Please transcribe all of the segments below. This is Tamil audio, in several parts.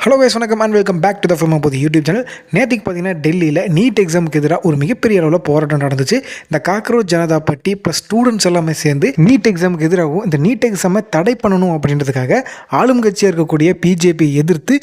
ஹலோ வைஸ் வணக்கம் and welcome back to the film போது யூடியூப் சேனல். நேற்றுக்கு பார்த்தீங்கன்னா டெல்லியில் நீட் எக்ஸாமுக்கு எதிராக ஒரு மிகப்பெரிய அளவில் போராட்டம் நடந்துச்சு. இந்த cockroach Janata party plus students எல்லாமே சேர்ந்து நீட் எக்ஸாமுக்கு எதிராகவும் இந்த நீட் எக்ஸாமை தடை பண்ணணும் அப்படின்றதுக்காக ஆளும் கட்சியாக இருக்கக்கூடிய பிஜேபி எதிர்த்து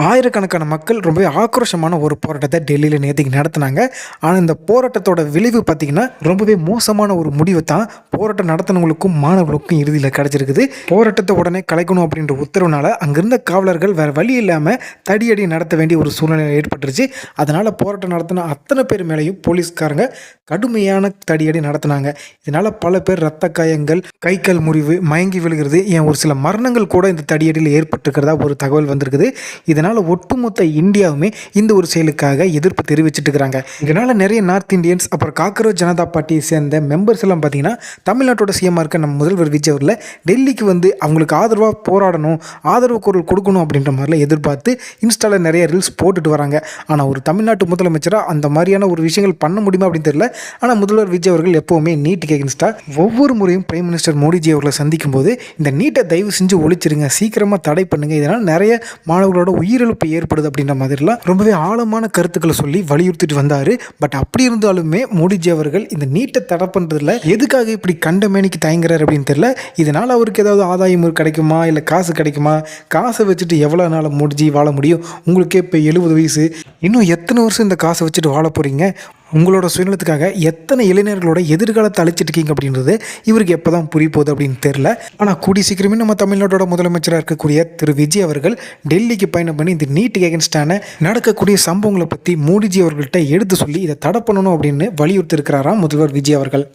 ஆயிரக்கணக்கான மக்கள் ரொம்பவே ஆக்ரோஷமான ஒரு போராட்டத்தை டெல்லியில் நேற்றுக்கு நடத்தினாங்க. ஆனால் இந்த போராட்டத்தோட விளைவு பார்த்திங்கன்னா ரொம்பவே மோசமான ஒரு முடிவை தான் போராட்டம் நடத்தினவங்களுக்கும் மாணவர்களுக்கும் இறுதியில் கிடச்சிருக்குது. போராட்டத்தை உடனே கலைக்கணும் அப்படின்ற உத்தரவுனால அங்கிருந்த காவலர்கள் வேறு வழி இல்லாமல் தடியடி நடத்த வேண்டிய ஒரு சூழ்நிலை ஏற்பட்டுருச்சு. அதனால் போராட்டம் நடத்தின அத்தனை பேர் மேலேயும் போலீஸ்காரங்க கடுமையான தடியடி நடத்தினாங்க. இதனால் பல பேர் ரத்த காயங்கள், கை கால் முறிவு, மயங்கி விழுகிறது, ஏன் ஒரு சில மரணங்கள் கூட இந்த தடியடியில் ஏற்பட்டிருக்கிறதா ஒரு தகவல் வந்திருக்குது. இதனால் ஒட்டுமொத்த இந்தியாவுமே இந்த ஒரு செயலுக்காக எதிர்ப்பு தெரிவிச்சுட்டு இருக்கிறாங்க. இதனால் நிறைய நார்த் இந்தியன்ஸ் அப்புறம் காக்ரோச் ஜனதா பார்ட்டியை சேர்ந்த மெம்பர்ஸ் எல்லாம் பார்த்தீங்கன்னா தமிழ்நாட்டோட சிஎம்மாக இருக்க நம்ம முதல்வர் விஜய் அவர்கள் டெல்லிக்கு வந்து அவங்களுக்கு ஆதரவாக போராடணும், ஆதரவு குரல் கொடுக்கணும் அப்படின்ற மாதிரிலாம் எதிர்பார்த்து இன்ஸ்டாவில் நிறைய ரீல்ஸ் போட்டுட்டு வராங்க. ஆனால் ஒரு தமிழ்நாட்டு முதலமைச்சராக அந்த மாதிரியான ஒரு விஷயங்கள் பண்ண முடியுமா அப்படின்னு தெரியல. ஆனால் முதல்வர் விஜய் அவர்கள் எப்போவுமே நீட்டுக்கு எகென்ஸ்டாக ஒவ்வொரு முறையும் பிரைம் மினிஸ்டர் மோடிஜி அவர்களை சந்திக்கும் போது இந்த நீட்டை தயவு செஞ்சு ஒழிச்சிருங்க, சீக்கிரமாக தடை பண்ணுங்க, இதனால் நிறைய மாணவர்களோட உயிரிழப்பு ஏற்படுது அப்படின்ற மாதிரிலாம் ரொம்பவே ஆழமான கருத்துக்களை சொல்லி வலியுறுத்திட்டு வந்தார். பட் அப்படி இருந்தாலுமே மோடிஜி அவர்கள் இந்த நீட்டை தடை பண்ணுறதுல எதுக்காக இப்படி கண்டமேனிக்கு தயங்குறாரு அப்படின்னு தெரியல. இதனால் அவருக்கு ஏதாவது ஆதாயம் கிடைக்குமா, இல்லை காசு கிடைக்குமா? காசை வச்சுட்டு எவ்வளோ நாள் மோடிஜி வாழ முடியும்? உங்களுக்கே இப்போ 70 வயசு, இன்னும் எத்தனை வருஷம் இந்த காசை வச்சுட்டு வாழ போகிறீங்க? உங்களோட சுயநலத்துக்காக எத்தனை இளைஞர்களோட எதிர்காலத்தை அழைச்சிட்டு இருக்கீங்க அப்படின்றது இவருக்கு எப்போ தான் புரிய போகுது அப்படின்னு தெரில. ஆனால் கூடி சீக்கிரமே நம்ம தமிழ்நாட்டோட முதலமைச்சராக இருக்கக்கூடிய திரு விஜய் அவர்கள் டெல்லிக்கு பயணம் பண்ணி இந்த நீட்டுக்கு எகென்ஸ்டான நடக்கக்கூடிய சம்பவங்களை பற்றி மோடிஜி அவர்கள்ட்ட எடுத்து சொல்லி இதை தடை பண்ணணும் அப்படின்னு வலியுறுத்தி இருக்கிறாராம் முதல்வர் விஜய் அவர்கள்.